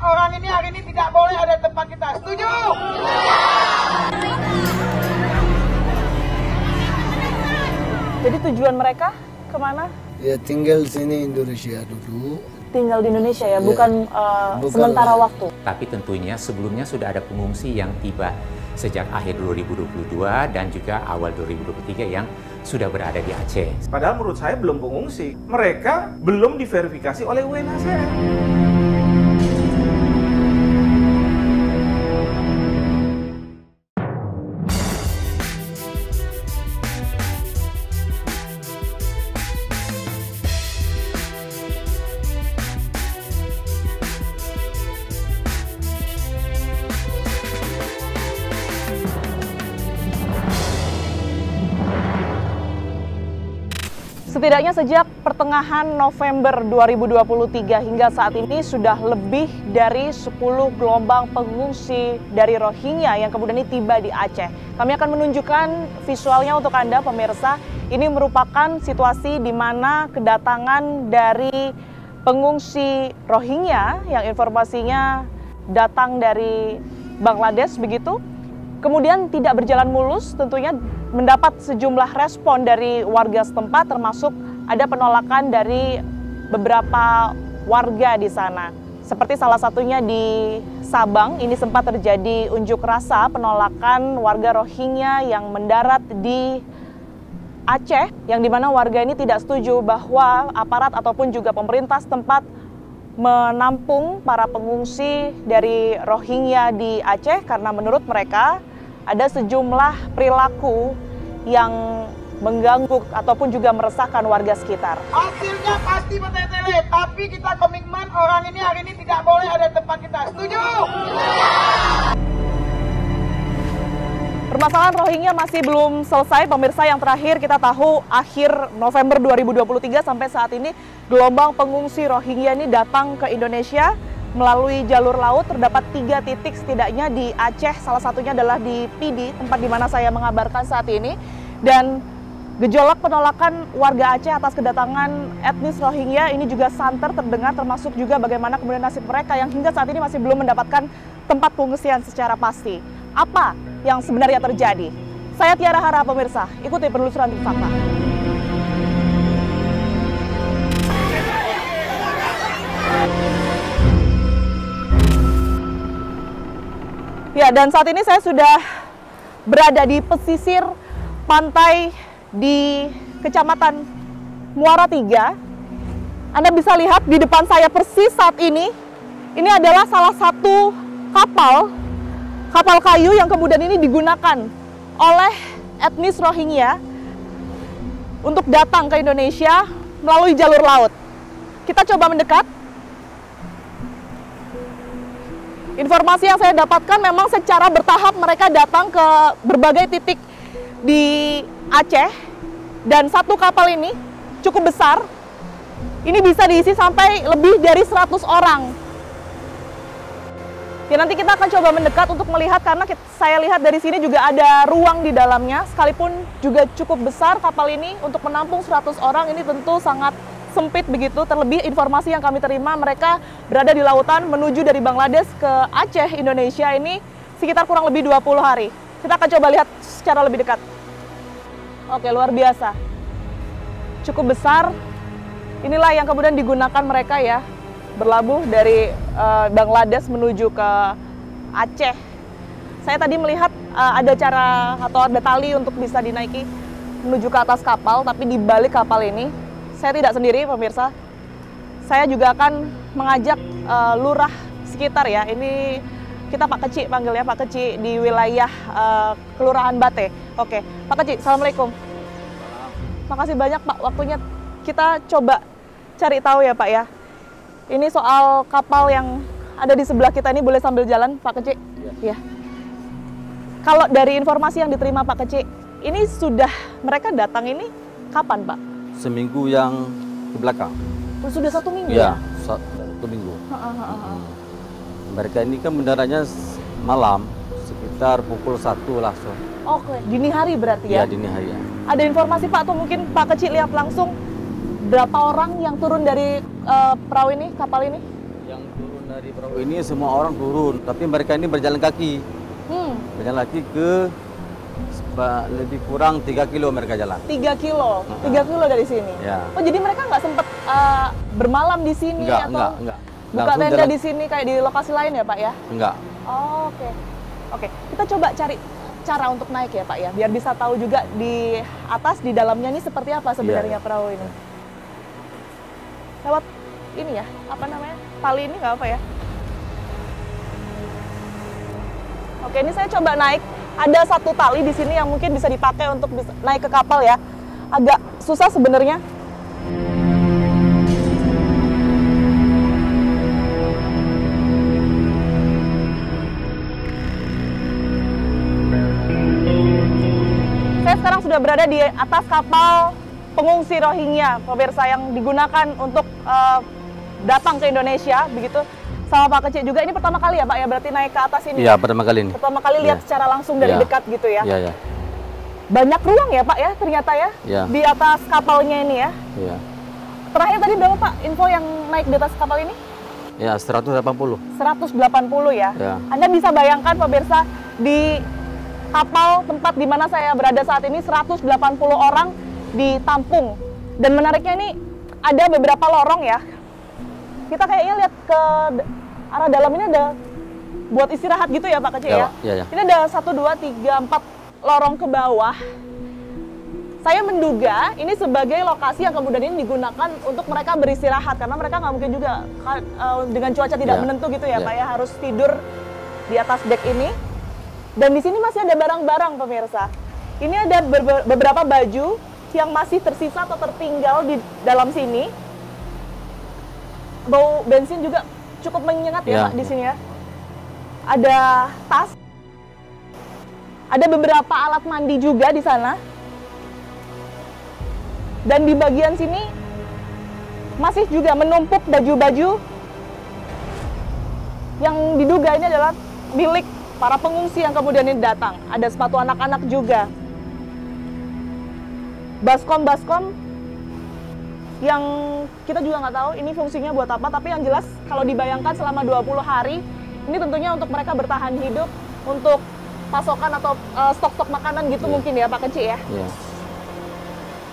orang ini hari ini tidak boleh ada di tempat kita. Setuju? Jadi tujuan mereka kemana? Ya tinggal sini Indonesia dulu. Tinggal di Indonesia ya, bukan sementara waktu. Tapi tentunya sebelumnya sudah ada pengungsi yang tiba sejak akhir 2022 dan juga awal 2023 yang sudah berada di Aceh. Padahal menurut saya belum pengungsi. Mereka belum diverifikasi oleh UNHCR. Setidaknya sejak pertengahan November 2023 hingga saat ini sudah lebih dari 10 gelombang pengungsi dari Rohingya yang kemudian ini tiba di Aceh. Kami akan menunjukkan visualnya untuk Anda pemirsa. Ini merupakan situasi di mana kedatangan dari pengungsi Rohingya yang informasinya datang dari Bangladesh begitu. Kemudian tidak berjalan mulus, tentunya mendapat sejumlah respon dari warga setempat, termasuk ada penolakan dari beberapa warga di sana. Seperti salah satunya di Sabang, ini sempat terjadi unjuk rasa penolakan warga Rohingya yang mendarat di Aceh, yang dimana warga ini tidak setuju bahwa aparat ataupun juga pemerintah setempat menampung para pengungsi dari Rohingya di Aceh karena menurut mereka ada sejumlah perilaku yang mengganggu ataupun juga meresahkan warga sekitar. Hasilnya pasti bertele-tele, tapi kita komitmen orang ini hari ini tidak boleh ada di tempat kita. Setuju? Permasalahan Rohingya masih belum selesai, pemirsa. Yang terakhir kita tahu akhir November 2023 sampai saat ini gelombang pengungsi Rohingya ini datang ke Indonesia melalui jalur laut. Terdapat 3 titik setidaknya di Aceh, salah satunya adalah di Pidi, tempat di mana saya mengabarkan saat ini. Dan gejolak penolakan warga Aceh atas kedatangan etnis Rohingya ini juga santer terdengar, termasuk juga bagaimana kemudian nasib mereka yang hingga saat ini masih belum mendapatkan tempat pengungsian secara pasti. Apa yang sebenarnya terjadi? Saya Tiara Hara, pemirsa, ikuti penelusuran Tim Fakta. Ya, dan saat ini saya sudah berada di pesisir pantai di Kecamatan Muara III. Anda bisa lihat di depan saya persis saat ini adalah salah satu kapal kayu yang kemudian ini digunakan oleh etnis Rohingya untuk datang ke Indonesia melalui jalur laut. Kita coba mendekat. Informasi yang saya dapatkan memang secara bertahap mereka datang ke berbagai titik di Aceh, dan satu kapal ini cukup besar. Ini bisa diisi sampai lebih dari 100 orang. Ya, nanti kita akan coba mendekat untuk melihat karena saya lihat dari sini juga ada ruang di dalamnya. Sekalipun juga cukup besar kapal ini untuk menampung 100 orang, ini tentu sangat sempit begitu. Terlebih informasi yang kami terima, mereka berada di lautan menuju dari Bangladesh ke Aceh, Indonesia ini sekitar kurang lebih 20 hari. Kita akan coba lihat secara lebih dekat. Oke, luar biasa. Cukup besar. Inilah yang kemudian digunakan mereka ya, berlabuh dari Bangladesh menuju ke Aceh. Saya tadi melihat ada cara atau ada tali untuk bisa dinaiki menuju ke atas kapal, tapi di balik kapal ini saya tidak sendiri, pemirsa. Saya juga akan mengajak lurah sekitar ya. Ini kita Pak Keci panggilnya, Pak Keci di wilayah Kelurahan Bate. Oke, Pak Keci, Assalamualaikum. Makasih banyak Pak waktunya. Kita coba cari tahu ya Pak ya. Ini soal kapal yang ada di sebelah kita ini, boleh sambil jalan Pak Keci? Iya. Kalau dari informasi yang diterima Pak Keci, ini sudah mereka datang ini kapan Pak? Seminggu yang ke belakang. Sudah 1 minggu ya? Ya, 1 minggu. Mereka ini kan mendaratnya malam, sekitar pukul 1 langsung. Oke, dini hari berarti ya? Ya, dini hari ya. Ada informasi Pak, atau mungkin Pak Kecil lihat langsung berapa orang yang turun dari perahu ini, kapal ini? Yang turun Dari perahu ini semua orang turun, tapi mereka ini berjalan kaki. Berjalan kaki ke lebih kurang 3 kilo mereka jalan. 3 kilo, 3 kilo dari sini. Ya. Oh jadi mereka nggak sempet bermalam di sini atau enggak. buka Langsung tenda jalan. di sini kayak di lokasi lain ya Pak ya? Enggak. Oh, oke. Kita coba cari cara untuk naik ya Pak ya, biar bisa tahu juga di atas di dalamnya ini seperti apa sebenarnya perahu ini. Lewat ini ya, apa namanya? Tali ini nggak apa ya? Oke, ini saya coba naik. Ada satu tali di sini yang mungkin bisa dipakai untuk bisa naik ke kapal ya. Agak susah sebenarnya. Saya sekarang sudah berada di atas kapal pengungsi Rohingya, pemirsa, yang digunakan untuk datang ke Indonesia, begitu. Sama Pak Kecik juga, ini pertama kali ya Pak ya, berarti naik ke atas ini? Iya, pertama kali ini. Pertama kali lihat secara langsung dari dekat gitu ya? Iya. Banyak ruang ya Pak ya, ternyata ya? Iya. Di atas kapalnya ini ya? Iya. Terakhir tadi berapa Pak info yang naik di atas kapal ini? Ya, 180. 180 ya? Ya. Anda bisa bayangkan pemirsa, di kapal tempat di mana saya berada saat ini 180 orang ditampung. Dan menariknya ini ada beberapa lorong ya. Kita kayaknya lihat ke arah dalam ini ada buat istirahat gitu ya Pak Kecik ya? Iya. Ini ada 1, 2, 3, 4 lorong ke bawah. Saya menduga ini sebagai lokasi yang kemudian ini digunakan untuk mereka beristirahat. Karena mereka nggak mungkin juga dengan cuaca tidak menentu gitu ya Pak ya, harus tidur di atas dek ini. Dan di sini masih ada barang-barang pemirsa. Ini ada beberapa baju yang masih tersisa atau tertinggal di dalam sini. Bau bensin juga cukup menyengat ya Pak di sini ya. Ada tas. Ada beberapa alat mandi juga di sana. Dan di bagian sini masih juga menumpuk baju-baju yang diduga ini adalah milik para pengungsi yang kemudian ini datang. Ada sepatu anak-anak juga. Baskom yang kita juga nggak tahu ini fungsinya buat apa, tapi yang jelas kalau dibayangkan selama 20 hari, ini tentunya untuk mereka bertahan hidup, untuk pasokan atau stok-stok makanan gitu mungkin ya Pak Kecik ya? Iya.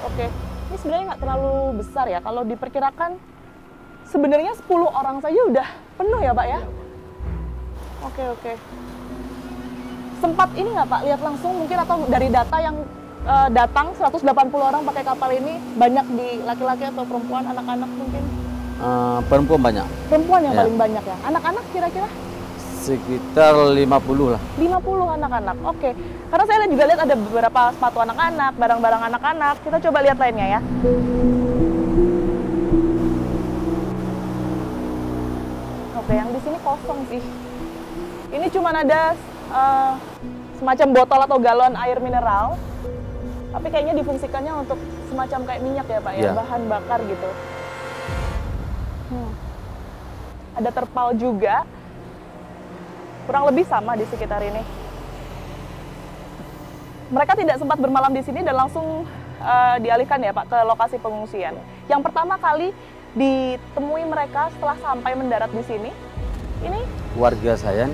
Oke, ini sebenarnya nggak terlalu besar ya, kalau diperkirakan sebenarnya 10 orang saja udah penuh ya Pak ya? Oke. Sempat ini nggak Pak, lihat langsung mungkin atau dari data yang datang 180 orang pakai kapal ini, banyak di laki-laki atau perempuan, anak-anak mungkin? Perempuan banyak. Perempuan yang paling banyak ya? Anak-anak kira-kira? Sekitar 50 lah. 50 anak-anak, oke. Karena saya juga lihat ada beberapa sepatu anak-anak, barang-barang anak-anak. Kita coba lihat lainnya ya. Oke, yang di sini kosong sih. Ini cuma ada semacam botol atau galon air mineral. Tapi kayaknya difungsikannya untuk semacam kayak minyak ya Pak ya, bahan bakar gitu. Ada terpal juga, kurang lebih sama di sekitar ini. Mereka tidak sempat bermalam di sini dan langsung dialihkan ya Pak ke lokasi pengungsian. Yang pertama kali ditemui mereka setelah sampai mendarat di sini, ini Warga saya.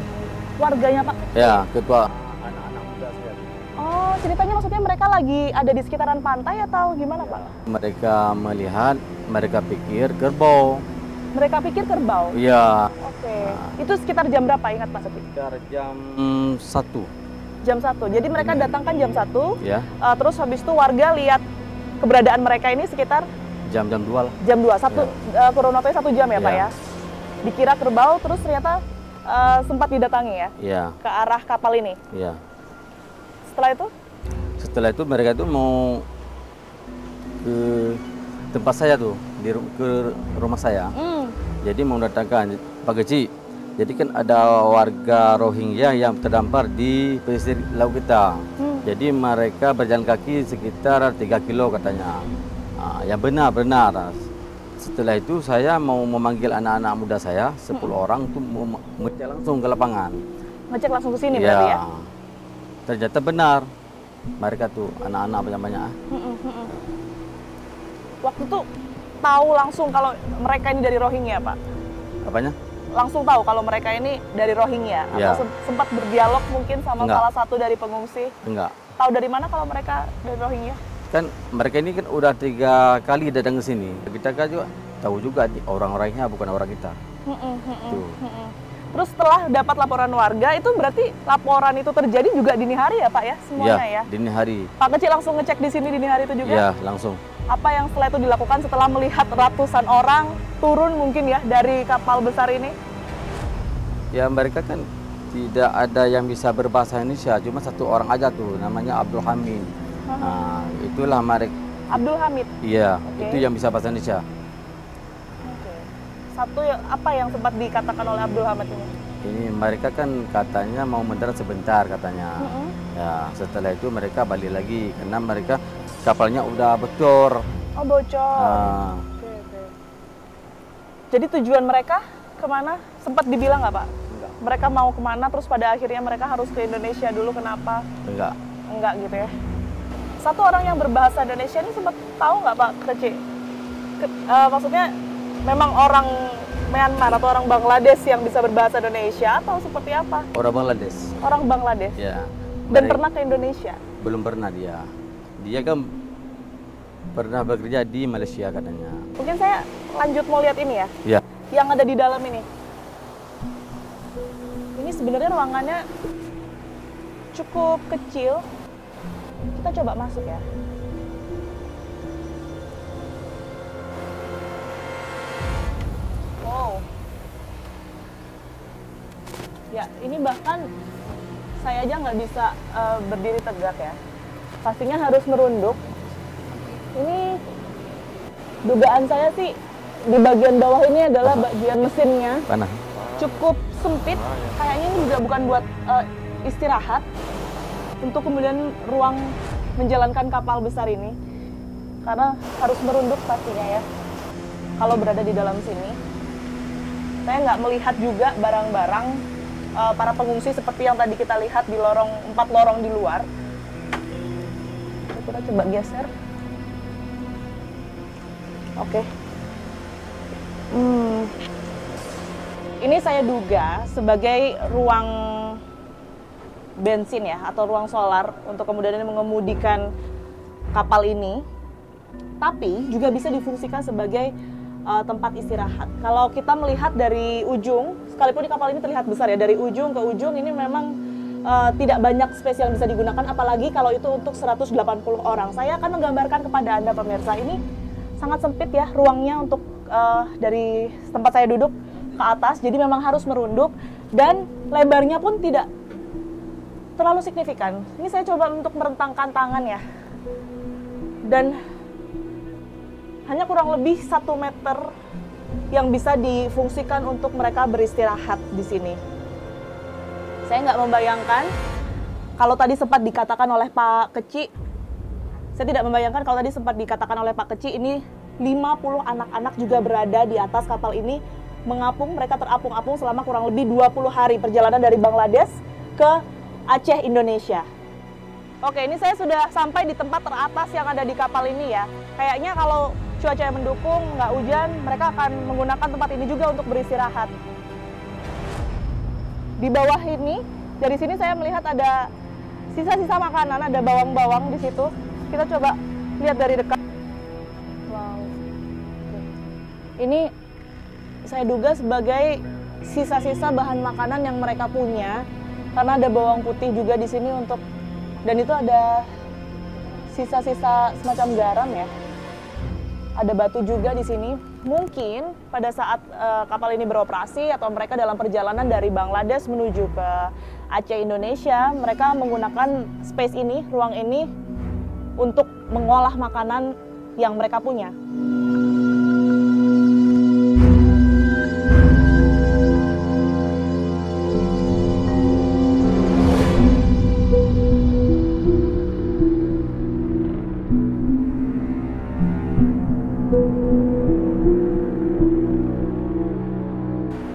warganya Pak? Ya, ketua. Oh, ceritanya maksudnya mereka lagi ada di sekitaran pantai atau gimana Pak? Mereka melihat, mereka pikir kerbau. Mereka pikir kerbau? Iya. Oke. Itu sekitar jam berapa ingat Pak? Sekitar jam 1. Jam 1. Jadi mereka datang kan jam 1. Ya. Terus habis itu warga lihat keberadaan mereka ini sekitar Jam-jam 2 lah. jam 2. Kurun waktunya 1 jam ya Pak ya? Dikira kerbau, terus ternyata sempat didatangi ya? Iya. Ke arah kapal ini? Iya. Setelah itu mereka itu mau ke tempat saya tuh, ke rumah saya. Jadi mau datangkan Pak Kecik. Jadi kan ada warga Rohingya yang terdampar di pesisir laut kita. Jadi mereka berjalan kaki sekitar 3 kilo katanya. Yang benar. Setelah itu saya mau memanggil anak-anak muda saya, 10 orang tuh mau ngecek langsung ke lapangan. ngecek langsung ke sini berarti ya? Ternyata benar. Mereka tuh anak-anak banyak-banyak. Waktu itu tahu langsung kalau mereka ini dari Rohingya Pak? Apanya? langsung tahu kalau mereka ini dari Rohingya? Ya. Atau sempat berdialog mungkin sama Enggak. salah satu dari pengungsi? Enggak. Tahu dari mana kalau mereka dari Rohingya? Kan mereka ini kan udah 3 kali datang ke sini. Kita kan juga tahu juga orang-orangnya bukan orang kita. Tuh. Terus setelah dapat laporan warga, itu berarti laporan itu terjadi juga dini hari ya Pak ya? Semuanya ya? Dini hari. Pak Kecil langsung ngecek di sini dini hari itu juga? Ya, langsung. Apa yang setelah itu dilakukan setelah melihat ratusan orang turun mungkin ya dari kapal besar ini? Ya mereka kan tidak ada yang bisa berbahasa Indonesia, cuma 1 orang aja tuh, namanya Abdul Hamid. Nah, itulah mereka. Abdul Hamid? Iya, Oke. itu yang bisa bahasa Indonesia. Oke. Satu apa yang sempat dikatakan oleh Abdul Hamid ini? Ini mereka kan katanya mau mendarat sebentar katanya. Ya, setelah itu mereka balik lagi karena mereka kapalnya udah bocor. Oh bocor. Nah, Oke. Jadi tujuan mereka kemana? Sempat dibilang nggak Pak? Mereka mau kemana, terus pada akhirnya mereka harus ke Indonesia dulu, kenapa? enggak. Enggak gitu ya. Satu orang yang berbahasa Indonesia ini sempat tahu nggak Pak Keci? Maksudnya memang orang Myanmar atau orang Bangladesh yang bisa berbahasa Indonesia atau seperti apa? Orang Bangladesh. Orang Bangladesh? Ya. Dan Mereka- pernah ke Indonesia? Belum pernah dia. Dia kan pernah bekerja di Malaysia katanya. Mungkin saya lanjut mau lihat ini ya, Ya. yang ada di dalam ini. Ini sebenarnya ruangannya cukup kecil. Kita coba masuk ya. Wow. Ya, ini bahkan saya aja nggak bisa berdiri tegak ya. Pastinya harus merunduk. Ini dugaan saya sih di bagian bawah ini adalah bagian mesinnya. Mana? Cukup sempit, kayaknya ini juga bukan buat istirahat, untuk kemudian ruang menjalankan kapal besar ini, karena harus merunduk pastinya ya, kalau berada di dalam sini. Saya nggak melihat juga barang-barang para pengungsi seperti yang tadi kita lihat di lorong, 4 lorong di luar. Kita coba geser. Oke. Ini saya duga sebagai ruang bensin ya, atau ruang solar untuk kemudian mengemudikan kapal ini. Tapi juga bisa difungsikan sebagai tempat istirahat. Kalau kita melihat dari ujung, sekalipun di kapal ini terlihat besar ya, dari ujung ke ujung ini memang tidak banyak space yang bisa digunakan, apalagi kalau itu untuk 180 orang. Saya akan menggambarkan kepada Anda pemirsa, ini sangat sempit ya ruangnya untuk dari tempat saya duduk ke atas, jadi memang harus merunduk, dan lebarnya pun tidak terlalu signifikan. Ini saya coba untuk merentangkan tangan ya, dan hanya kurang lebih 1 meter yang bisa difungsikan untuk mereka beristirahat di sini. Saya nggak membayangkan, kalau tadi sempat dikatakan oleh Pak Keci, saya tidak membayangkan kalau tadi sempat dikatakan oleh Pak Keci, ini 50 anak-anak juga berada di atas kapal ini, mengapung, mereka terapung-apung selama kurang lebih 20 hari perjalanan dari Bangladesh ke Aceh, Indonesia. Oke, ini saya sudah sampai di tempat teratas yang ada di kapal ini ya. Kayaknya kalau cuaca yang mendukung, nggak hujan, mereka akan menggunakan tempat ini juga untuk beristirahat. Di bawah ini, dari sini saya melihat ada sisa-sisa makanan, ada bawang-bawang di situ. Kita coba lihat dari dekat. Wow. Ini saya duga sebagai sisa-sisa bahan makanan yang mereka punya, karena ada bawang putih juga di sini untuk, dan itu ada sisa-sisa semacam garam ya. Ada batu juga di sini. Mungkin pada saat kapal ini beroperasi atau mereka dalam perjalanan dari Bangladesh menuju ke Aceh, Indonesia, mereka menggunakan space ini, ruang ini untuk mengolah makanan yang mereka punya.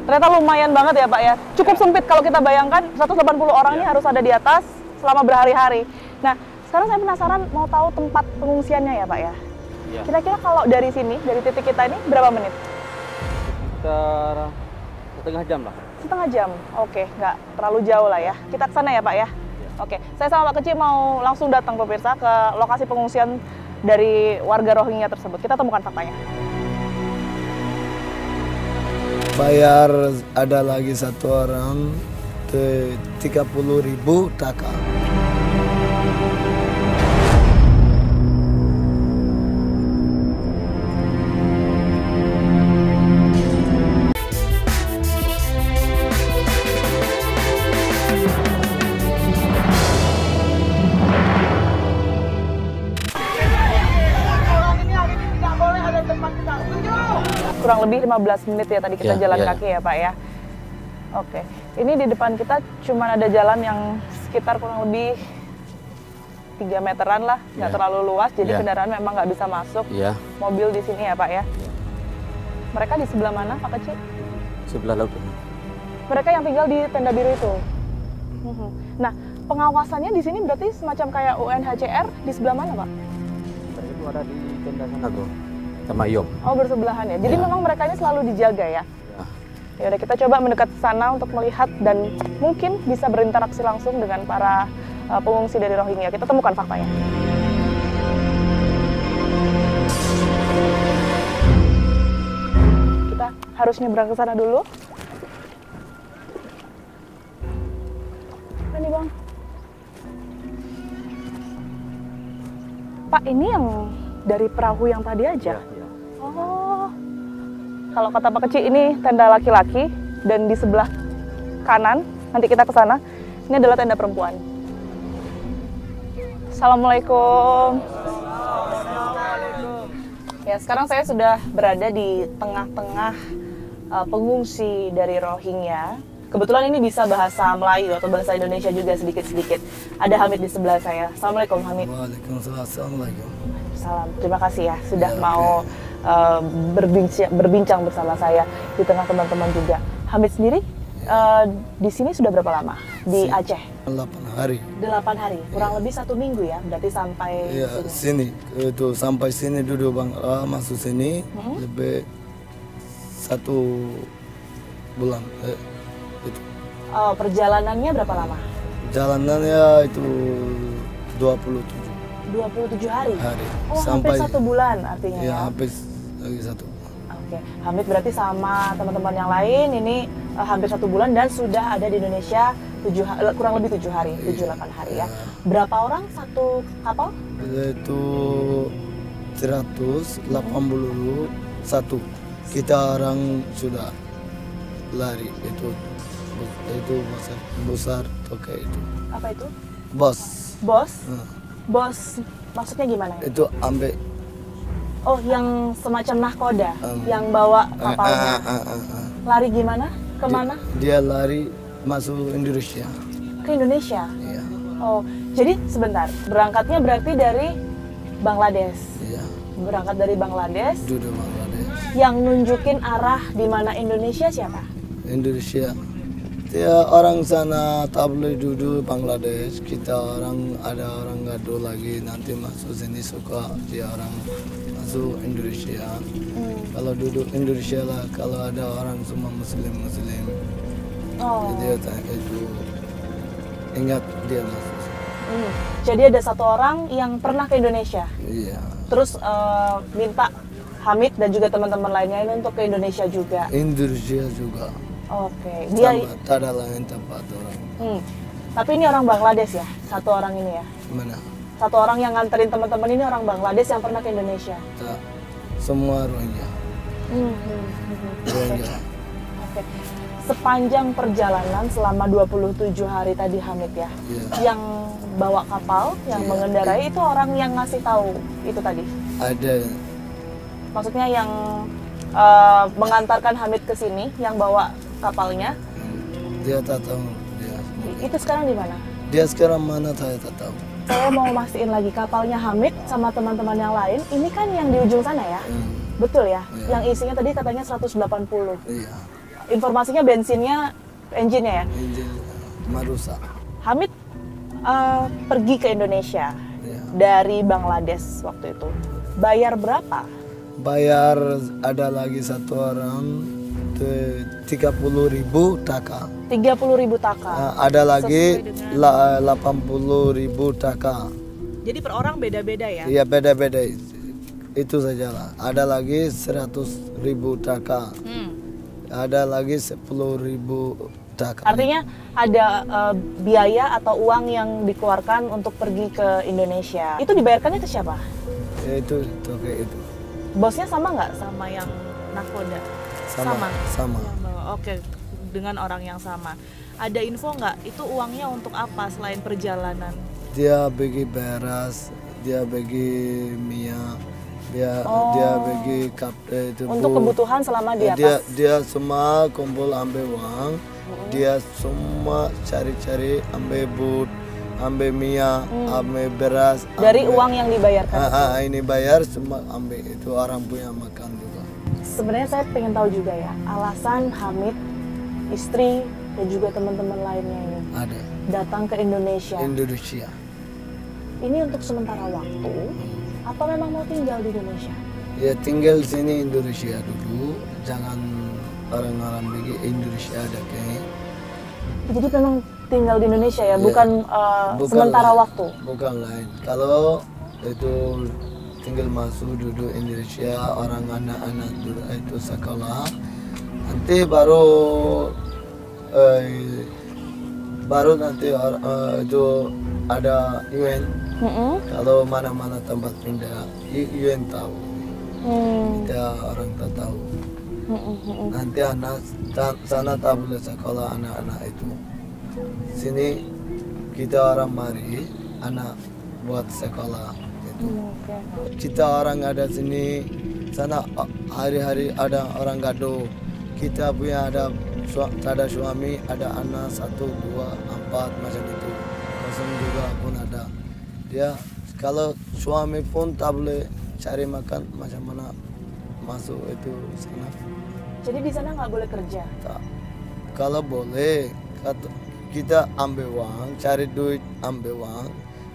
Ternyata lumayan banget ya Pak ya. Cukup sempit kalau kita bayangkan 180 orang ini harus ada di atas selama berhari-hari. Nah, sekarang saya penasaran mau tahu tempat pengungsiannya ya Pak ya. Ya. Kira-kira kalau dari sini, dari titik kita ini berapa menit? Sekitar setengah jam lah. Setengah jam, oke, nggak terlalu jauh lah ya. Kita ke sana ya Pak ya? Oke, saya sama Pak Kecil mau langsung datang pemirsa ke lokasi pengungsian dari warga Rohingya tersebut. Kita temukan faktanya. Bayar ada lagi satu orang 30.000 taka. Orang ini hari ini tidak boleh ada di tempat kita. Setuju? Kurang lebih 15 menit ya tadi kita Iya, jalan iya. kaki ya Pak ya. Oke, ini di depan kita cuma ada jalan yang sekitar kurang lebih 3 meteran lah, nggak Iya. terlalu luas, jadi Iya. kendaraan memang nggak bisa masuk. Iya, Mobil di sini ya Pak ya. Mereka di sebelah mana Pak Kecil? sebelah laut. Mereka yang tinggal di tenda biru itu. Mhm. Nah, pengawasannya di sini berarti semacam kayak UNHCR di sebelah mana Pak? Mereka itu ada di tenda sana tuh, sama Yom. Oh bersebelahan ya. Jadi Ya. memang mereka ini selalu dijaga ya. Ya. Ya udah kita coba mendekat ke sana untuk melihat dan mungkin bisa berinteraksi langsung dengan para pengungsi dari Rohingya. Kita temukan faktanya. Kita harus nyebrang ke sana dulu. Ini Bang. Pak, ini yang dari perahu yang tadi aja? Ya. Oh, kalau kata Pak Kecil ini tenda laki-laki dan di sebelah kanan, nanti kita ke sana, ini adalah tenda perempuan. Assalamualaikum. Ya, sekarang saya sudah berada di tengah-tengah pengungsi dari Rohingya. Kebetulan ini bisa bahasa Melayu atau bahasa Indonesia juga sedikit-sedikit. Ada Hamid di sebelah saya. Assalamualaikum Hamid. Waalaikumsalam. Assalamualaikum. Salam. Terima kasih ya sudah mau berbincang bersama saya di tengah teman-teman juga. Hamid sendiri di sini sudah berapa lama di Aceh? 8 hari. 8 hari, kurang lebih 1 minggu ya, berarti sampai Ya, sini. sini itu sampai sini duduk Bang. Masuk sini lebih 1 bulan. Itu. Perjalanannya berapa lama? Jalanannya itu 27 27 hari. hari. Oh, hampir 1 bulan artinya Ya, ya. habis lagi 1. Oke, Hamid berarti sama teman-teman yang lain ini hampir 1 bulan dan sudah ada di Indonesia kurang lebih 7 hari, 7-8 hari ya. Berapa orang satu kapal? Itu 181. Kita orang sudah lari itu besar toke itu. Apa itu? Bos. Bos? Nah, Bos maksudnya gimana ya? itu ambil Oh, yang semacam nahkoda yang bawa kapalnya. Lari gimana? Kemana? Dia lari masuk Indonesia. Ke Indonesia. Iya. Oh, jadi sebentar. Berangkatnya berarti dari Bangladesh. Iya. Berangkat dari Bangladesh. Duduk Bangladesh. Yang nunjukin arah di mana Indonesia siapa? Indonesia. Dia orang sana tak boleh duduk Bangladesh. Kita orang ada orang gaduh lagi nanti masuk sini suka dia orang masuk Indonesia. Kalau duduk Indonesia lah kalau ada orang semua Muslim. Oh. Dia itu ingat dia masuk. Jadi ada 1 orang yang pernah ke Indonesia. Iya. Terus minta Hamid dan juga teman-teman lainnya ini untuk ke Indonesia juga. Indonesia juga. Oke. Dia Sama, tak ada lain tempat orang. Tapi ini orang Bangladesh ya, 1 orang ini ya. Mana? 1 orang yang nganterin teman-teman ini orang Bangladesh yang pernah ke Indonesia. Tak. Semua Rohingya. Rohingya. Oke. Sepanjang perjalanan selama 27 hari tadi Hamid ya, Iya. yang bawa kapal, yang mengendarai itu orang yang ngasih tahu itu tadi. Ada. Maksudnya yang mengantarkan Hamid ke sini, yang bawa kapalnya, Dia tak tahu. Dia, itu sekarang di mana? dia sekarang mana saya tak tahu. Saya mau mastiin lagi kapalnya Hamid sama teman-teman yang lain, ini kan yang di ujung sana ya? Betul ya? Iya. Yang isinya tadi katanya 180. Iya. Informasinya bensinnya, engine-nya ya? Injil merusak. Hamid pergi ke Indonesia Iya. dari Bangladesh waktu itu. Bayar berapa? Bayar ada lagi 1 orang 30.000 taka. 30.000 taka. Ada lagi Sesuai dengan- 80.000 taka. Jadi per orang beda-beda ya? Ya beda-beda itu saja lah. Ada lagi 100.000 taka. Ada lagi 10.000 taka. Artinya ada biaya atau uang yang dikeluarkan untuk pergi ke Indonesia. Itu dibayarkannya ke siapa? Itu kayak itu. Bosnya sama nggak sama yang nakoda? Sama. Oke, dengan orang yang sama. Ada info nggak itu uangnya untuk apa selain perjalanan? Dia bagi beras, dia bagi minyak, dia bagi itu Untuk kebutuhan selama di dia atas. dia semua kumpul ambil uang, dia semua cari-cari ambil but, ambil minyak, ambil beras. Dari ambil- uang yang dibayarkan. ini bayar semua ambil, itu orang punya makan juga. Sebenarnya saya pengen tahu juga ya, alasan Hamid, istri, dan juga teman-teman lainnya ini Ada datang ke Indonesia. Indonesia. Ini untuk sementara waktu, atau memang mau tinggal di Indonesia? Ya tinggal sini Indonesia dulu, jangan orang-orang pergi Indonesia ada kayak. Jadi memang tinggal di Indonesia ya, Iya. bukan sementara lain. waktu? Bukan lain. Kalau itu tinggal masuk duduk Indonesia, orang anak-anak duduk itu sekolah, nanti baru nanti itu ada UN. Kalau mana-mana tempat pindah, UN tahu. Kita orang tak tahu. Nanti anak sana tak boleh sekolah anak-anak itu. Sini kita orang mari anak buat sekolah itu. Kita orang ada sini, sana hari-hari ada orang gaduh. Kita punya ada suami, ada anak 1, 2, 4 macam itu. Kosong juga pun ada. Dia kalau suami pun tak boleh cari makan macam mana masuk itu sana. Jadi di sana nggak boleh kerja? Tak. Kalau boleh, kita ambil uang, cari duit, ambil uang,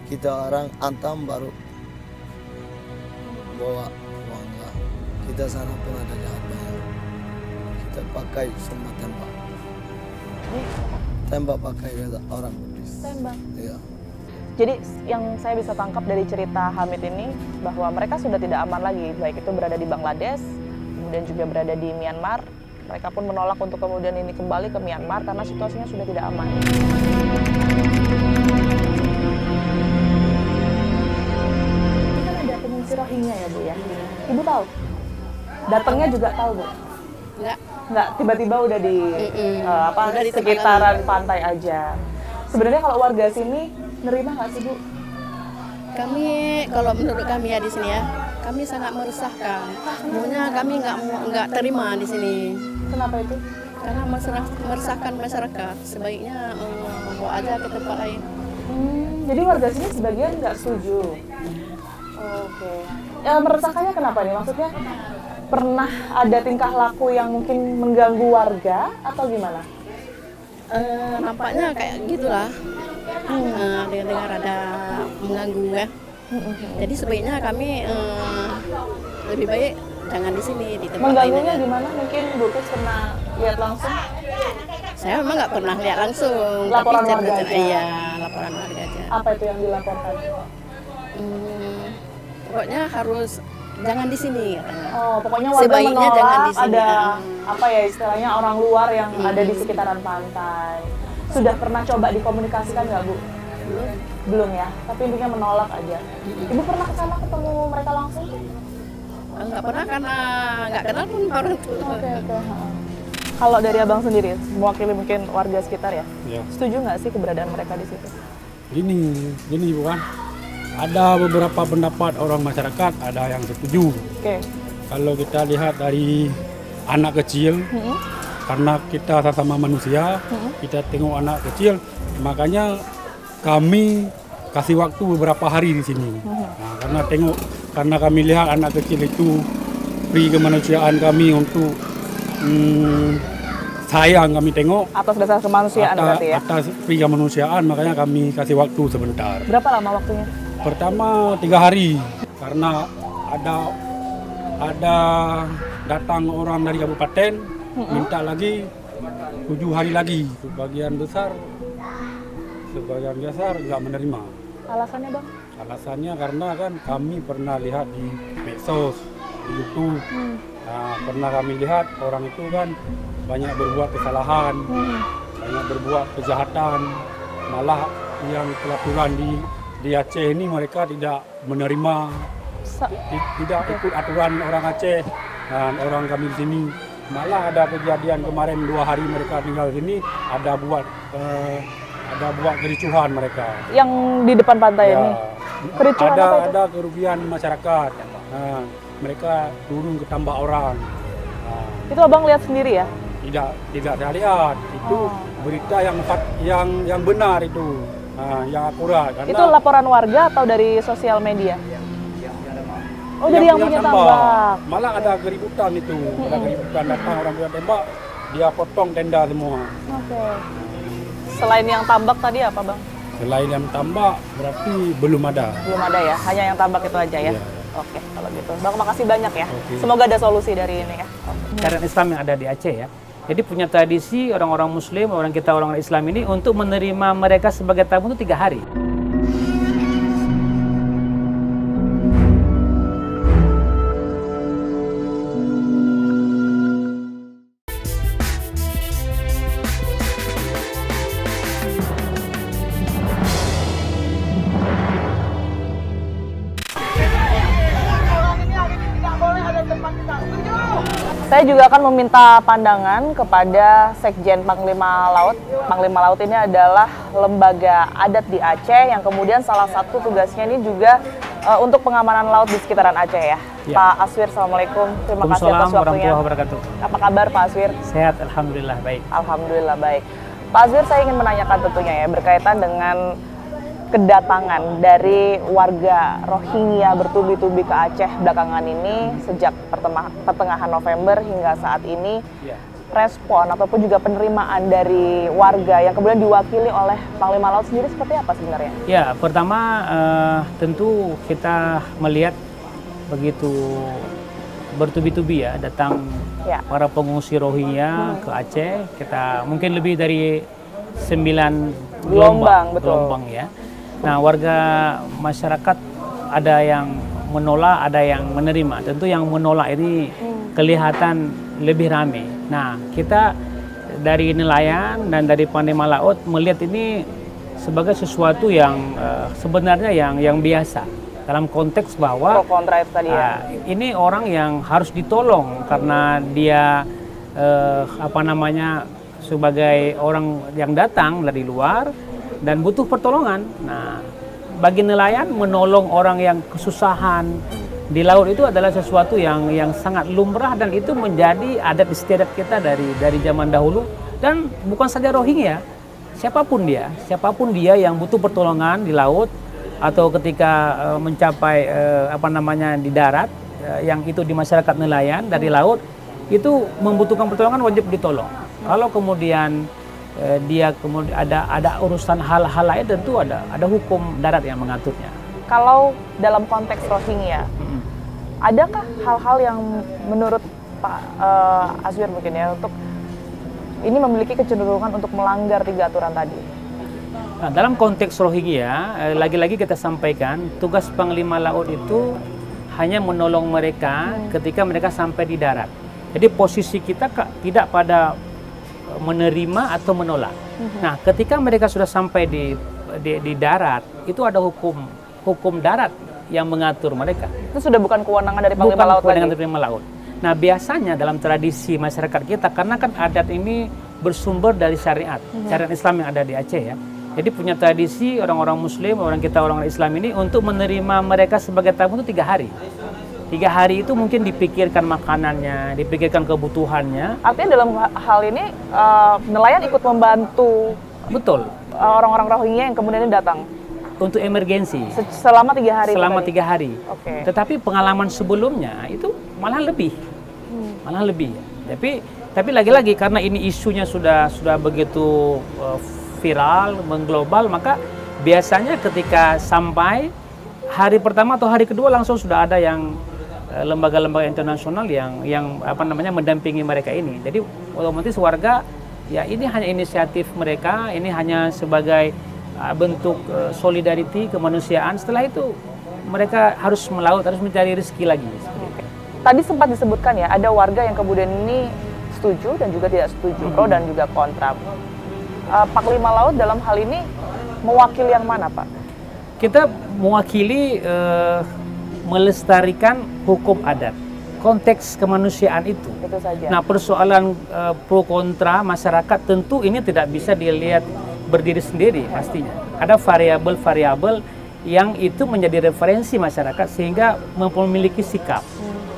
kita orang antam baru bawa uang lah. Kita sana pun ada jahat banyak. Kita pakai semua tembak. Tembak pakai orang Buddhis. Tembak. Iya. Jadi yang saya bisa tangkap dari cerita Hamid ini bahwa mereka sudah tidak aman lagi, baik itu berada di Bangladesh, kemudian juga berada di Myanmar. Mereka pun menolak untuk kemudian ini kembali ke Myanmar karena situasinya sudah tidak aman. Ini kan ada pengungsi Rohingya ya Bu ya? Ibu tahu? Datangnya juga tahu Bu? Enggak, tiba-tiba udah di Udah di tempat sekitaran pantai aja. Sebenarnya kalau warga sini nerima nggak sih Bu? Kami, kalau menurut kami ya di sini ya, kami sangat meresahkan. Maunya kami nggak terima di sini. Kenapa itu? Karena meresahkan masyarakat. Sebaiknya bawa aja ke tempat lain. Jadi warga sini sebagian nggak setuju. Oke. Ya meresahkannya kenapa nih? Maksudnya pernah ada tingkah laku yang mungkin mengganggu warga atau gimana? Nampaknya kayak gitulah. Dengar ada mengganggu ya. Jadi sebaiknya kami lebih baik jangan di sini, di tempat lain Mengganggunya aja. gimana? Mungkin Bu Tis pernah lihat langsung? Saya memang nggak pernah lihat langsung. Laporan tapi warga aja? Iya, laporan warga aja. Apa itu yang dilaporkan? Pokoknya harus jangan di sini katanya. Oh, pokoknya warga Sebaiknya menolak jangan di sini. ada apa ya istilahnya orang luar yang ada di sekitaran pantai. Sudah pernah coba dikomunikasikan nggak Bu? Belum ya, tapi intinya menolak aja. Ibu pernah ke sana ketemu mereka langsung? Nggak pernah karena nggak kenal pun orang itu. Oke. Kalau dari abang sendiri, mewakili mungkin warga sekitar ya, Ya. setuju nggak sih keberadaan mereka di situ? Gini bukan. Ada beberapa pendapat orang masyarakat, ada yang setuju. Oke. Kalau kita lihat dari anak kecil, karena kita sama manusia, kita tengok anak kecil, makanya kami kasih waktu beberapa hari di sini. Nah, karena kami lihat anak kecil itu pri kemanusiaan kami untuk sayang kami tengok Atas dasar kemanusiaan berarti ya? atas pri kemanusiaan, makanya kami kasih waktu sebentar. Berapa lama waktunya? Pertama 3 hari karena ada datang orang dari kabupaten minta lagi 7 hari lagi. Sebagian besar nggak menerima. Alasannya Bang? Alasannya karena kan kami pernah lihat di medsos, di YouTube. Nah, pernah kami lihat orang itu kan banyak berbuat kesalahan, banyak berbuat kejahatan. Malah yang pelaturan di Aceh ini mereka tidak menerima, tidak ikut aturan orang Aceh dan orang kami di sini. Malah ada kejadian kemarin 2 hari mereka tinggal di sini, ada buat kericuhan mereka. Yang di depan pantai ini? Kericuhan apa itu? Ada kerugian masyarakat. Nah, mereka turun ke tambak orang. Nah, Itu Abang lihat sendiri ya? tidak saya lihat. Itu berita yang benar itu. Nah, yang akurat. Karena Itu laporan warga atau dari sosial media? Oh, dari yang punya tambak. Malah ada keributan itu. Ada keributan, datang orang punya tembak, dia potong tenda semua. Oke. Selain yang tambak tadi apa Bang? Selain yang tambak berarti belum ada. Belum ada ya? Hanya yang tambak itu aja ya? Iya. Oke, kalau gitu. Bang, makasih banyak ya. Oke. Semoga ada solusi dari ini ya. Syariat Islam yang ada di Aceh ya. Jadi punya tradisi orang-orang Muslim, orang Islam ini untuk menerima mereka sebagai tamu itu 3 hari. Orang ini hari ini tidak boleh ada tempat kita. Setuju? Saya juga akan meminta pandangan kepada Sekjen Panglima Laut. Panglima Laut ini adalah lembaga adat di Aceh yang kemudian salah satu tugasnya ini juga untuk pengamanan laut di sekitaran Aceh ya. Ya. Pak Aswir, Assalamualaikum. Terima kasih atas Waalaikumsalam waktunya. warahmatullahi wabarakatuh. Apa kabar Pak Aswir? Sehat, alhamdulillah baik. Alhamdulillah baik. Pak Aswir, saya ingin menanyakan tentunya ya berkaitan dengan kedatangan dari warga Rohingya bertubi-tubi ke Aceh belakangan ini sejak pertengahan November hingga saat ini. Ya. Respon ataupun juga penerimaan dari warga yang kemudian diwakili oleh Panglima Laut sendiri seperti apa sebenarnya? Ya, pertama tentu kita melihat begitu bertubi-tubi ya datang Ya. para pengungsi Rohingya ke Aceh. Kita mungkin lebih dari 9 Gelombang, betul. gelombang ya. Nah, warga masyarakat ada yang menolak, ada yang menerima. Tentu yang menolak ini kelihatan lebih ramai. Nah, kita dari nelayan dan dari Panglima Laut melihat ini sebagai sesuatu yang sebenarnya yang biasa dalam konteks bahwa Pro kontra itu tadi ya. ini orang yang harus ditolong karena dia sebagai orang yang datang dari luar dan butuh pertolongan. Nah, bagi nelayan menolong orang yang kesusahan di laut itu adalah sesuatu yang sangat lumrah dan itu menjadi adat istiadat kita dari zaman dahulu. Dan bukan saja Rohingya, siapapun dia yang butuh pertolongan di laut atau ketika mencapai di darat, yang itu di masyarakat nelayan dari laut itu membutuhkan pertolongan wajib ditolong. Kalau kemudian dia kemudian ada urusan hal-hal lain, tentu ada hukum darat yang mengaturnya. Kalau dalam konteks Rohingya, adakah hal-hal yang menurut Pak Aswir mungkin ya untuk ini memiliki kecenderungan untuk melanggar 3 aturan tadi? Nah, dalam konteks Rohingya, lagi-lagi kita sampaikan tugas Panglima Laut itu hanya menolong mereka ketika mereka sampai di darat. Jadi posisi kita tidak pada menerima atau menolak. Nah, ketika mereka sudah sampai di darat, itu ada hukum darat yang mengatur mereka. Itu sudah bukan kewenangan dari Panglima Laut kewenangan lagi? dari Panglima Laut. Nah, biasanya dalam tradisi masyarakat kita, karena kan adat ini bersumber dari syariat Islam yang ada di Aceh ya. Jadi punya tradisi orang-orang Muslim, orang Islam ini untuk menerima mereka sebagai tamu itu 3 hari. 3 hari itu mungkin dipikirkan makanannya, dipikirkan kebutuhannya. Artinya dalam hal ini nelayan ikut membantu Betul. Orang-orang Rohingya yang kemudian ini datang Untuk emergensi. selama 3 hari. Selama tadi? 3 hari. Oke. Tetapi pengalaman sebelumnya itu malah lebih. Malah lebih. Tapi lagi-lagi karena ini isunya sudah begitu viral, mengglobal, maka biasanya ketika sampai hari pertama atau hari kedua langsung sudah ada yang lembaga-lembaga internasional yang apa namanya mendampingi mereka ini. Jadi otomatis warga ya ini hanya inisiatif mereka, ini hanya sebagai bentuk solidarity kemanusiaan. Setelah itu mereka harus melaut, harus mencari rezeki lagi. Seperti itu. Tadi sempat disebutkan ya, ada warga yang kemudian ini setuju dan juga tidak setuju, pro dan juga kontra. Panglima Laut dalam hal ini mewakili yang mana, Pak? Kita mewakili melestarikan hukum adat, konteks kemanusiaan itu. Itu saja. Nah, persoalan pro kontra masyarakat tentu ini tidak bisa dilihat berdiri sendiri pastinya. Ada variabel-variabel yang itu menjadi referensi masyarakat sehingga memiliki sikap.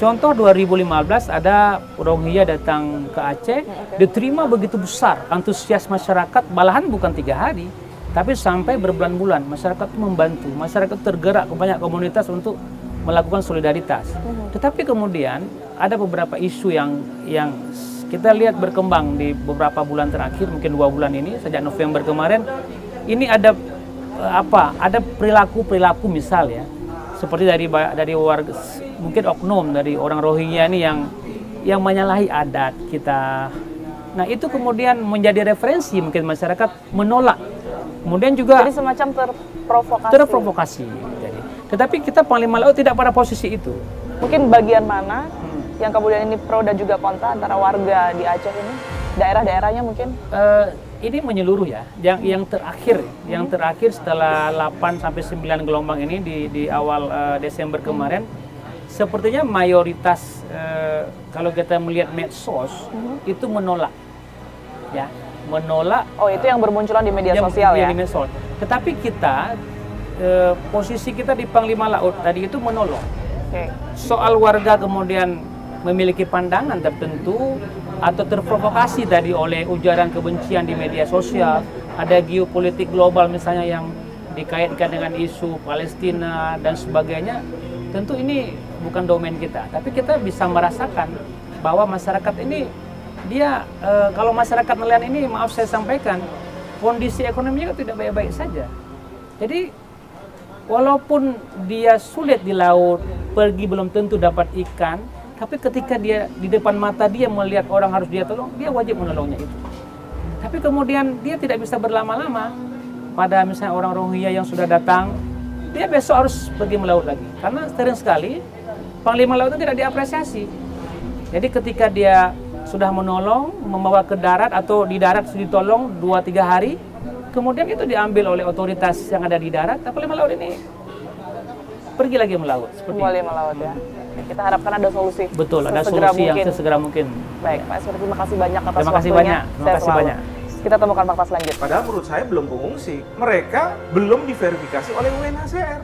Contoh 2015 ada Rohingya datang ke Aceh, diterima begitu besar, antusias masyarakat, malahan bukan 3 hari, tapi sampai berbulan-bulan masyarakat itu membantu, masyarakat tergerak ke banyak komunitas untuk melakukan solidaritas. Tetapi kemudian ada beberapa isu yang kita lihat berkembang di beberapa bulan terakhir, mungkin 2 bulan ini sejak November kemarin, ini ada ada perilaku misal ya, seperti dari warga, mungkin oknum dari orang Rohingya ini yang menyalahi adat kita. Nah itu kemudian menjadi referensi mungkin masyarakat menolak. Kemudian juga jadi semacam terprovokasi. Tetapi kita Panglima Laut tidak pada posisi itu. Mungkin bagian mana yang kemudian ini pro dan juga kontra antara warga di Aceh ini? Daerah-daerahnya mungkin? Ini menyeluruh ya. Yang terakhir setelah 8 sampai 9 gelombang ini di awal Desember kemarin, sepertinya mayoritas kalau kita melihat medsos itu menolak. Ya, menolak. Oh, itu yang bermunculan di media sosial ya. Di medsos. Tetapi kita posisi kita di Panglima Laut tadi itu menolong. Soal warga kemudian memiliki pandangan tertentu atau terprovokasi tadi oleh ujaran kebencian di media sosial, ada geopolitik global misalnya yang dikaitkan dengan isu Palestina dan sebagainya, tentu ini bukan domain kita. Tapi kita bisa merasakan bahwa masyarakat ini dia kalau masyarakat nelayan ini, maaf saya sampaikan, kondisi ekonominya tidak baik-baik saja. Jadi walaupun dia sulit di laut, pergi belum tentu dapat ikan, tapi ketika dia di depan mata dia melihat orang harus dia tolong, dia wajib menolongnya itu. Tapi kemudian dia tidak bisa berlama-lama. Pada misalnya orang Rohingya yang sudah datang, dia besok harus pergi melaut lagi. Karena sering sekali Panglima Laut itu tidak diapresiasi. Jadi ketika dia sudah menolong, membawa ke darat atau di darat sudah ditolong 2-3 hari, kemudian itu diambil oleh otoritas yang ada di darat, tapi Panglima Laut ini pergi lagi melaut. Kembali melaut ya. Kita harapkan ada solusi. Betul, ada solusi yang sesegera mungkin. Baik, Pak Eswar, terima kasih banyak atas terima kasih waktunya. Terima kasih banyak. Kita temukan fakta selanjutnya. Padahal menurut saya belum pengungsi. Mereka belum diverifikasi oleh UNHCR.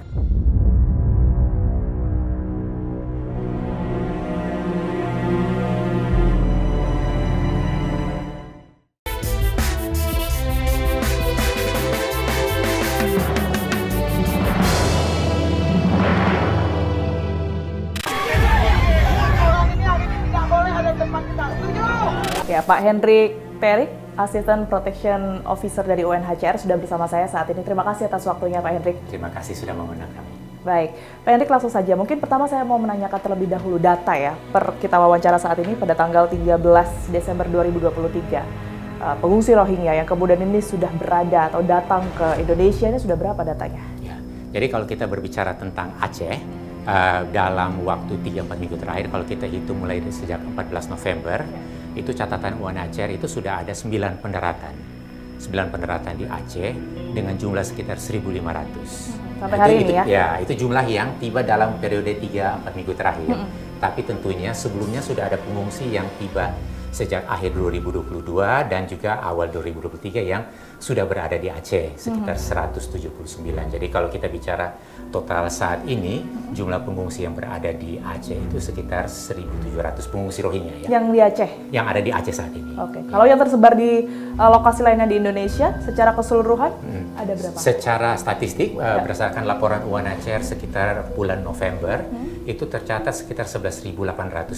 Ya, Pak Henry Perik, Assistant Protection Officer dari UNHCR sudah bersama saya saat ini. Terima kasih atas waktunya, Pak Henry. Terima kasih sudah mengundang kami. Baik, Pak Henry langsung saja. Mungkin pertama saya mau menanyakan terlebih dahulu data ya. Kita wawancara saat ini pada tanggal 13 Desember 2023. Pengungsi Rohingya yang kemudian ini sudah berada atau datang ke Indonesia ini sudah berapa datanya? Ya, jadi kalau kita berbicara tentang Aceh, dalam waktu 3-4 minggu terakhir, kalau kita hitung mulai dari sejak 14 November, itu catatan UNHCR itu sudah ada 9 pendaratan. 9 pendaratan di Aceh dengan jumlah sekitar 1.500. Sampai hari ini ya? Ya, itu jumlah yang tiba dalam periode 3-4 minggu terakhir. Tapi tentunya sebelumnya sudah ada pengungsi yang tiba sejak akhir 2022 dan juga awal 2023 yang sudah berada di Aceh, sekitar 179. Jadi kalau kita bicara total saat ini, jumlah pengungsi yang berada di Aceh itu sekitar 1.700 pengungsi Rohingya ya. Yang di Aceh? Yang ada di Aceh saat ini. Oke. Kalau yang tersebar di lokasi lainnya di Indonesia, secara keseluruhan ada berapa? Secara statistik, berdasarkan laporan UNHCR sekitar bulan November, itu tercatat sekitar 11.800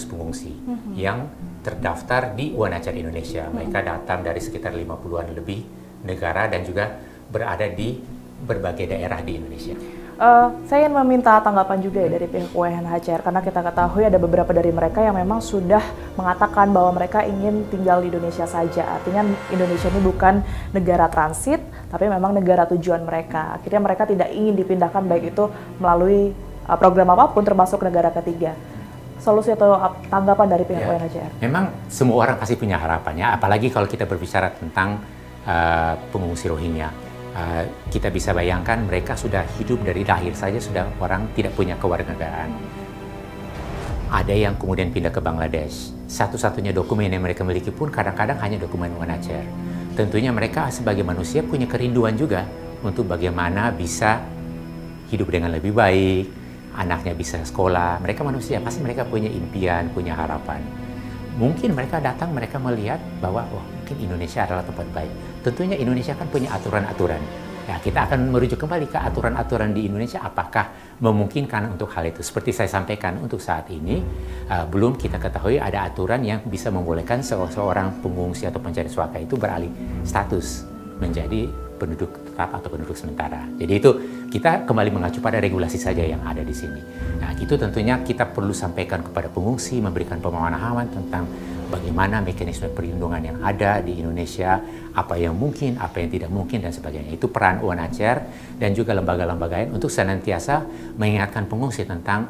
pengungsi yang terdaftar di UNHCR Indonesia. Mereka datang dari sekitar 50-an lebih negara dan juga berada di berbagai daerah di Indonesia. Saya ingin meminta tanggapan juga ya dari pihak UNHCR, karena kita ketahui ada beberapa dari mereka yang memang sudah mengatakan bahwa mereka ingin tinggal di Indonesia saja. Artinya Indonesia ini bukan negara transit, tapi memang negara tujuan mereka. Akhirnya mereka tidak ingin dipindahkan baik itu melalui program apapun termasuk negara ketiga. Solusi atau tanggapan dari pihak UNHCR? Memang semua orang pasti punya harapannya, apalagi kalau kita berbicara tentang pengungsi Rohingya. Kita bisa bayangkan mereka sudah hidup dari lahir saja sudah orang tidak punya kewarganegaraan. Ada yang kemudian pindah ke Bangladesh. Satu-satunya dokumen yang mereka miliki pun kadang-kadang hanya dokumen UNHCR. Tentunya mereka sebagai manusia punya kerinduan juga untuk bagaimana bisa hidup dengan lebih baik, anaknya bisa sekolah. Mereka manusia, pasti mereka punya impian, punya harapan. Mungkin mereka datang, mereka melihat bahwa mungkin Indonesia adalah tempat baik. Tentunya Indonesia kan punya aturan-aturan. Ya, kita akan merujuk kembali ke aturan-aturan di Indonesia, apakah memungkinkan untuk hal itu. Seperti saya sampaikan, untuk saat ini belum kita ketahui ada aturan yang bisa membolehkan seorang pengungsi atau pencari suaka itu beralih status menjadi penduduk tetap atau penduduk sementara. Jadi itu kita kembali mengacu pada regulasi saja yang ada di sini. Nah, itu tentunya kita perlu sampaikan kepada pengungsi, memberikan pemahaman tentang bagaimana mekanisme perlindungan yang ada di Indonesia, apa yang mungkin, apa yang tidak mungkin, dan sebagainya. Itu peran UNHCR dan juga lembaga-lembaga lain untuk senantiasa mengingatkan pengungsi tentang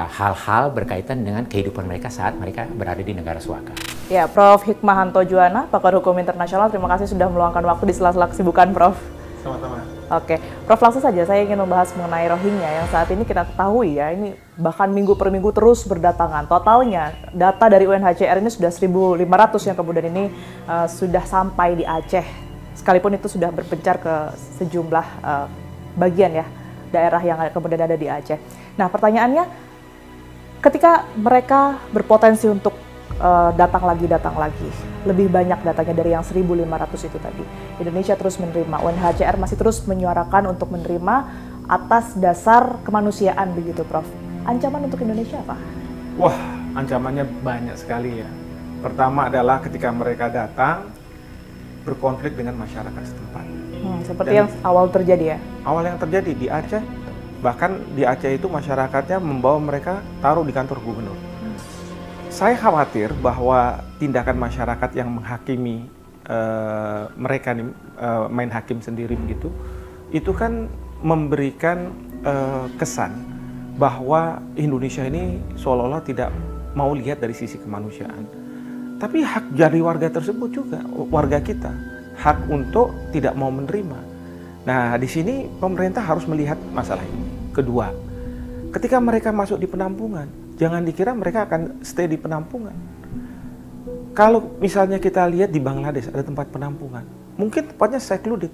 hal-hal berkaitan dengan kehidupan mereka saat mereka berada di negara suaka. Ya, Prof. Hikmahanto Juwana, pakar hukum internasional, terima kasih sudah meluangkan waktu di sela-sela kesibukan, Prof. Sama-sama. Oke, Prof, langsung saja saya ingin membahas mengenai Rohingya yang saat ini kita ketahui ya, ini bahkan minggu per minggu terus berdatangan. Totalnya, data dari UNHCR ini sudah 1.500 yang kemudian ini sudah sampai di Aceh. Sekalipun itu sudah berpencar ke sejumlah bagian ya, daerah yang kemudian ada di Aceh. Nah, pertanyaannya, ketika mereka berpotensi untuk datang lagi, lebih banyak datanya dari yang 1.500 itu tadi. Indonesia terus menerima, UNHCR masih terus menyuarakan untuk menerima atas dasar kemanusiaan begitu, Prof. Ancaman untuk Indonesia apa? Wah, ancamannya banyak sekali ya. Pertama adalah ketika mereka datang berkonflik dengan masyarakat setempat. Seperti yang awal terjadi ya? Awal yang terjadi di Aceh, bahkan di Aceh itu masyarakatnya membawa mereka taruh di kantor gubernur. Saya khawatir bahwa tindakan masyarakat yang menghakimi mereka nih, main hakim sendiri begitu, itu kan memberikan kesan bahwa Indonesia ini seolah-olah tidak mau lihat dari sisi kemanusiaan. Tapi hak dari warga tersebut juga, warga kita, hak untuk tidak mau menerima. Nah, di sini pemerintah harus melihat masalah ini. Kedua, ketika mereka masuk di penampungan, jangan dikira mereka akan stay di penampungan. Kalau misalnya kita lihat di Bangladesh ada tempat penampungan, mungkin tempatnya secluded.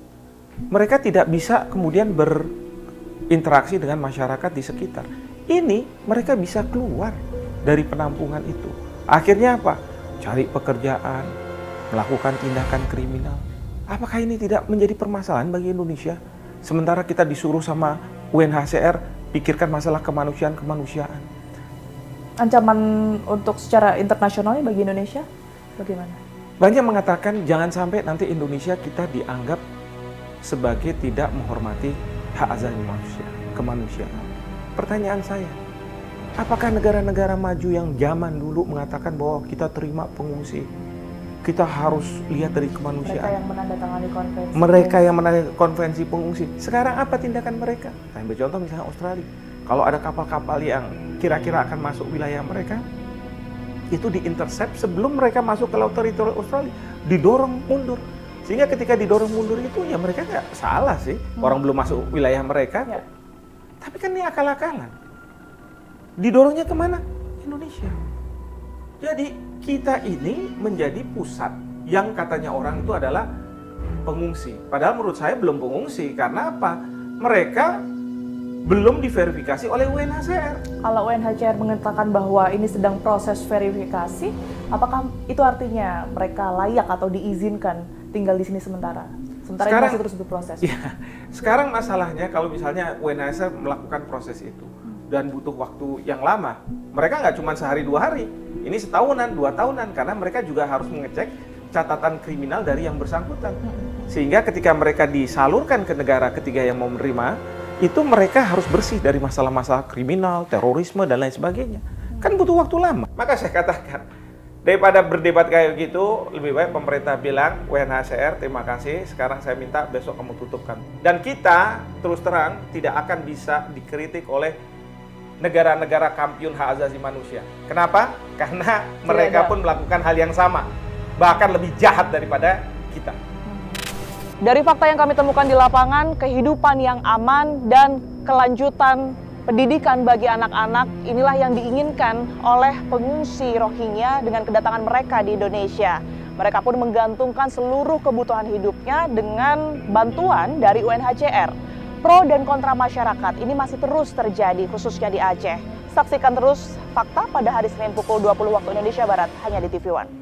Mereka tidak bisa kemudian berinteraksi dengan masyarakat di sekitar. Ini mereka bisa keluar dari penampungan itu. Akhirnya apa? Cari pekerjaan, melakukan tindakan kriminal. Apakah ini tidak menjadi permasalahan bagi Indonesia? Sementara kita disuruh sama UNHCR pikirkan masalah kemanusiaan. Ancaman untuk secara internasionalnya bagi Indonesia bagaimana? Banyak mengatakan jangan sampai nanti Indonesia kita dianggap sebagai tidak menghormati hak asasi manusia, kemanusiaan. Pertanyaan saya, apakah negara-negara maju yang zaman dulu mengatakan bahwa kita terima pengungsi, kita harus lihat dari kemanusiaan? Mereka yang menandatangani konvensi. Mereka yang menandatangani konvensi pengungsi. Sekarang apa tindakan mereka? Saya ambil contoh misalnya Australia. Kalau ada kapal-kapal yang kira-kira akan masuk wilayah mereka, itu diintercept sebelum mereka masuk ke laut teritori Australia, didorong mundur. Sehingga ketika didorong mundur itu ya mereka nggak salah sih, orang belum masuk wilayah mereka. Ya. Tapi kan ini akal-akalan. Didorongnya kemana? Indonesia. Jadi kita ini menjadi pusat yang katanya orang itu adalah pengungsi. Padahal menurut saya belum pengungsi, karena apa? Mereka belum diverifikasi oleh UNHCR. Kalau UNHCR mengatakan bahwa ini sedang proses verifikasi, apakah itu artinya mereka layak atau diizinkan tinggal di sini sementara? Sementara sekarang, ini masih terus berproses. Ya, sekarang masalahnya kalau misalnya UNHCR melakukan proses itu dan butuh waktu yang lama, mereka nggak cuma sehari 2 hari, ini setahunan, 2 tahunan, karena mereka juga harus mengecek catatan kriminal dari yang bersangkutan. Sehingga ketika mereka disalurkan ke negara ketiga yang mau menerima, itu mereka harus bersih dari masalah-masalah kriminal, terorisme, dan lain sebagainya. Kan butuh waktu lama. Maka saya katakan, daripada berdebat kayak gitu, lebih baik pemerintah bilang, UNHCR terima kasih, sekarang saya minta besok kamu tutupkan. Dan kita terus terang tidak akan bisa dikritik oleh negara-negara kampiun hak asasi manusia. Kenapa? Karena mereka pun melakukan hal yang sama, bahkan lebih jahat daripada kita. Dari fakta yang kami temukan di lapangan, kehidupan yang aman dan kelanjutan pendidikan bagi anak-anak inilah yang diinginkan oleh pengungsi Rohingya dengan kedatangan mereka di Indonesia. Mereka pun menggantungkan seluruh kebutuhan hidupnya dengan bantuan dari UNHCR. Pro dan kontra masyarakat ini masih terus terjadi khususnya di Aceh. Saksikan terus fakta pada hari Senin pukul 20 waktu Indonesia Barat hanya di TV One.